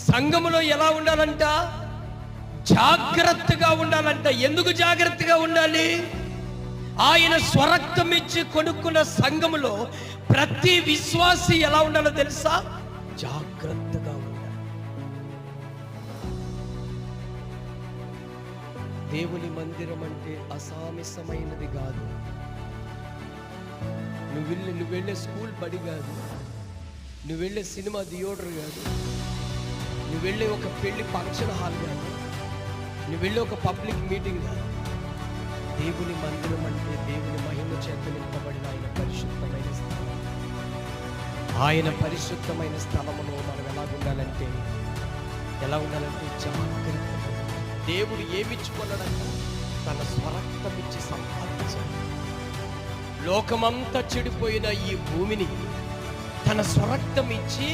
సంఘములో ఎలా ఉండాలంట? జాగ్రత్తగా ఉండాలంట. ఎందుకు జాగ్రత్తగా ఉండాలి? ఆయన స్వరక్తం ఇచ్చి కొనుక్కున్న సంఘములో ప్రతి విశ్వాసి ఎలా ఉండాలో తెలుసా? జాగ్రత్తగా ఉండాలి. దేవుని మందిరం అంటే అసామిసమైనది కాదు. నువ్వు వెళ్ళే స్కూల్ బడి కాదు, నువ్వు వెళ్ళే సినిమా థియేటర్ కాదు, నువ్వు వెళ్ళే ఒక పెళ్లి ఫంక్షన్ హాల్ కాదు, నువ్వు వెళ్ళే ఒక పబ్లిక్ మీటింగ్ కాదు. దేవుని మందిరం అంటే దేవుని మహిమ చేత నింపబడిన ఆయన పరిశుద్ధమైన స్థలం. ఆయన పరిశుద్ధమైన స్థలములో మనం ఎలా ఉండాలంటే జాగ్రత్త. దేవుడు ఏమిచ్చుకున్నాడంట? తన స్వరక్తం ఇచ్చి సంపాదించాడు. లోకమంతా చెడిపోయిన ఈ భూమిని తన స్వరక్తం ఇచ్చి